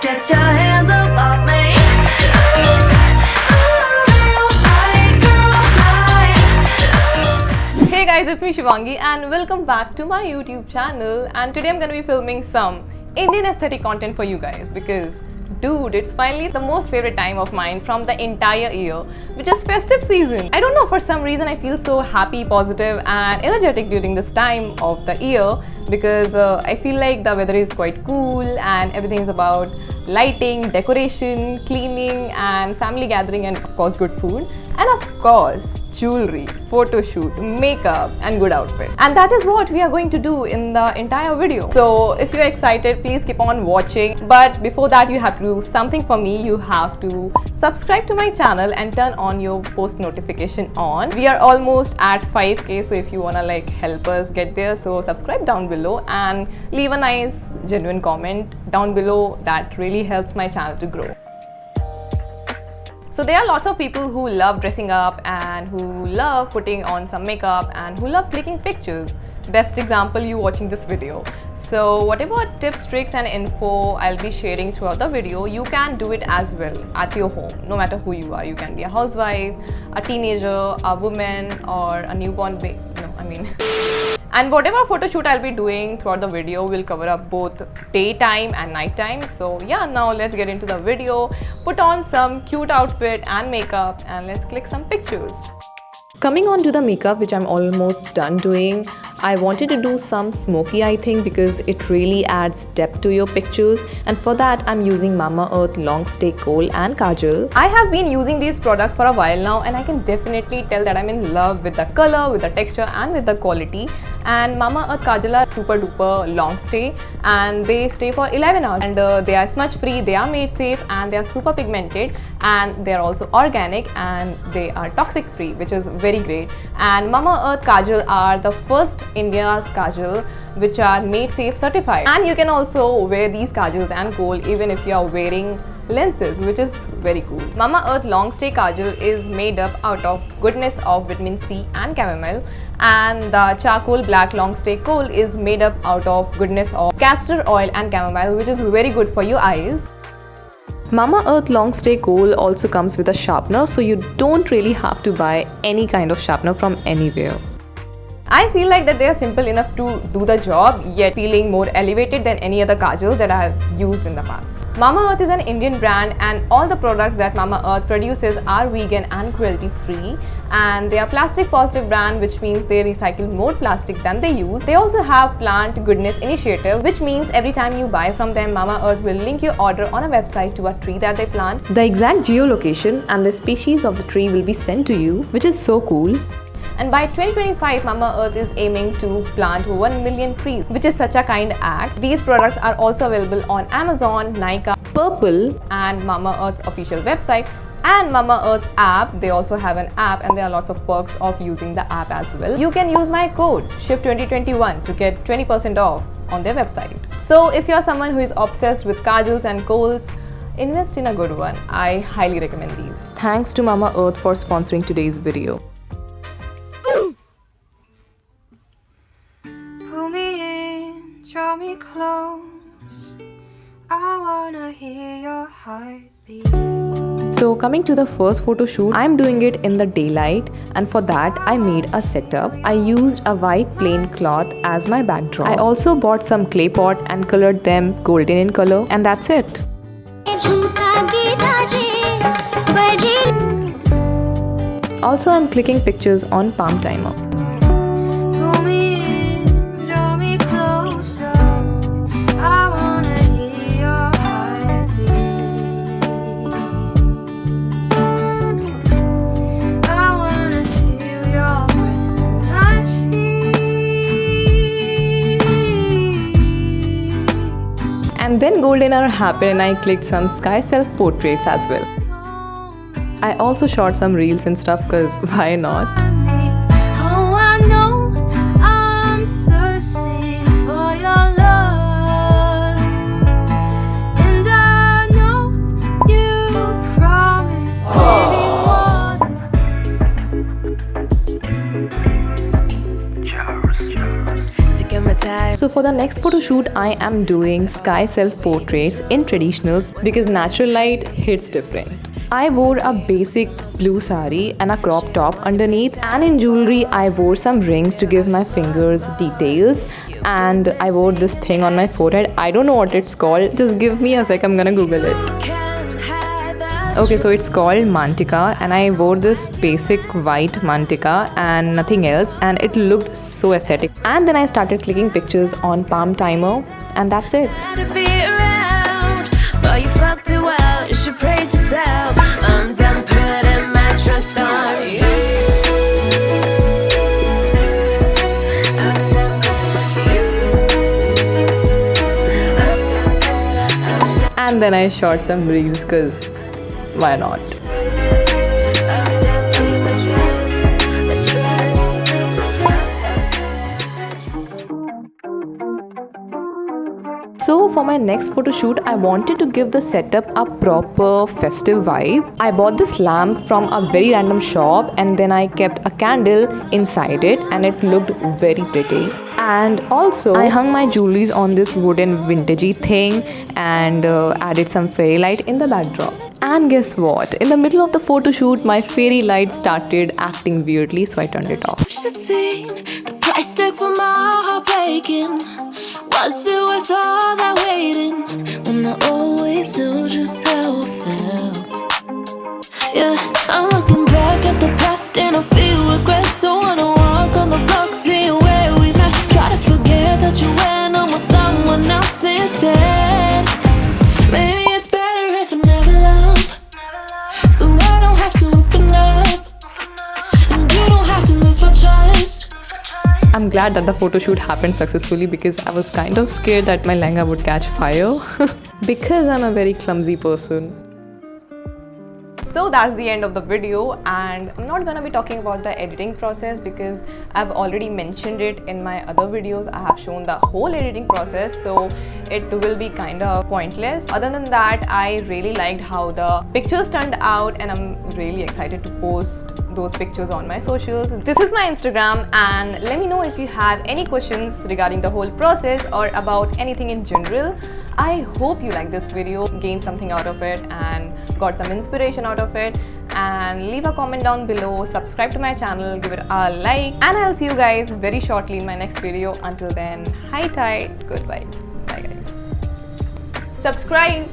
Get your hands up off me. Girls night, girls night. Hey guys, it's me Shivangi and welcome back to my YouTube channel, and today I'm going to be filming some Indian aesthetic content for you guys because dude, it's finally the most favorite time of mine from the entire year, which is festive season. I don't know, for some reason I feel so happy, positive and energetic during this time of the year because I feel like the weather is quite cool and everything is about lighting, decoration, cleaning and family gathering and of course good food and of course jewelry, photo shoot, makeup and good outfit. And that is what we are going to do in the entire video. So if you're excited, please keep on watching. But before that, you have to do something for me. You have to subscribe to my channel and turn on your post notification on. We are almost at 5k, so if you wanna like help us get there, so subscribe down below and leave a nice genuine comment down below. That really helps my channel to grow. So there are lots of people who love dressing up and who love putting on some makeup and who love clicking pictures. Best example, you watching this video. So whatever tips, tricks and info I'll be sharing throughout the video, you can do it as well at your home, no matter who you are. You can be a housewife, a teenager, a woman or a newborn baby. And whatever photo shoot I'll be doing throughout the video will cover up both daytime and nighttime. So yeah, now let's get into the video. Put on some cute outfit and makeup and let's click some pictures. Coming on to the makeup, which I'm almost done doing, I wanted to do some smoky eye thing because it really adds depth to your pictures, and for that I'm using Mamaearth Long Stay Kohl and Kajal. I have been using these products for a while now and I can definitely tell that I'm in love with the color, with the texture and with the quality. And Mamaearth Kajal are super duper long stay and they stay for 11 hours and they are smudge free, they are made safe and they are super pigmented and they are also organic and they are toxic free, which is very great. And Mamaearth Kajal are the first India's Kajal which are made safe certified, and you can also wear these Kajals and kohl even if you are wearing lenses, which is very cool. Mamaearth Long Stay Kajal is made up out of goodness of vitamin C and chamomile, and the charcoal black long stay kohl is made up out of goodness of castor oil and chamomile, which is very good for your eyes. Mamaearth Long Stay Kohl also comes with a sharpener, so you don't really have to buy any kind of sharpener from anywhere. I feel like that they are simple enough to do the job, yet feeling more elevated than any other kajal that I have used in the past. Mamaearth is an Indian brand and all the products that Mamaearth produces are vegan and cruelty free, and they are plastic positive brand, which means they recycle more plastic than they use. They also have plant goodness initiative, which means every time you buy from them, Mamaearth will link your order on a website to a tree that they plant. The exact geolocation and the species of the tree will be sent to you, which is so cool. And by 2025, Mamaearth is aiming to plant 1 million trees, which is such a kind act. These products are also available on Amazon, Nykaa, Purple and Mamaearth's official website and Mamaearth app. They also have an app and there are lots of perks of using the app as well. You can use my code SHIV2021 to get 20% off on their website. So if you're someone who is obsessed with kajals and kohls, invest in a good one. I highly recommend these. Thanks to Mamaearth for sponsoring today's video. Draw me close, I wanna hear your heartbeat. So coming to the first photo shoot, I'm doing it in the daylight, and for that I made a setup. I used a white plain cloth as my backdrop. I also bought some clay pot and colored them golden in color, and that's it. Also I'm clicking pictures on Palm Timer. And then golden hour happened and I clicked some sky self-portraits as well. I also shot some reels and stuff because why not? Oh, I know I'm thirsty for your love, and I know you promised living water. So for the next photo shoot, I am doing sky self-portraits in traditionals because natural light hits different. I wore a basic blue sari and a crop top underneath, and in jewelry I wore some rings to give my fingers details, and I wore this thing on my forehead. I don't know what it's called, just give me a sec, I'm gonna Google it. Okay, so it's called mantika, and I wore this basic white mantika and nothing else, and it looked so aesthetic. And then I started clicking pictures on Palm Timer, and that's it. To be around, but you fucked it well. You should praise yourself. I'm done putting my trust on you. And then I shot some reels, cause why not? So for my next photo shoot, I wanted to give the setup a proper festive vibe. I bought this lamp from a very random shop, and then I kept a candle inside it, and it looked very pretty. And also I hung my jewelries on this wooden vintagey thing and added some fairy light in the backdrop. And guess what? In the middle of the photo shoot, my fairy light started acting weirdly, so I turned it off. You should see the price tag for my heart breaking. Was it worth all that waiting when I always knew just how I felt? Yeah, I'm looking back at the past and I feel regret. Don't wanna walk on the block, see where we met. Try to forget that you went on with someone else instead. Maybe it's better if I never love, so I don't have to open up, and you don't have to lose my trust. I'm glad that the photo shoot happened successfully because I was kind of scared that my lehenga would catch fire because I'm a very clumsy person. So that's the end of the video, and I'm not gonna be talking about the editing process because I've already mentioned it in my other videos. I have shown the whole editing process, so it will be kind of pointless. Other than that, I really liked how the pictures turned out, and I'm really excited to post those pictures on my socials. This is my Instagram, and let me know if you have any questions regarding the whole process or about anything in general. I hope you liked this video, gained something out of it, and got some inspiration out of it. And leave a comment down below, subscribe to my channel, give it a like, and I'll see you guys very shortly in my next video. Until then, high tide, good vibes. Bye guys. Subscribe.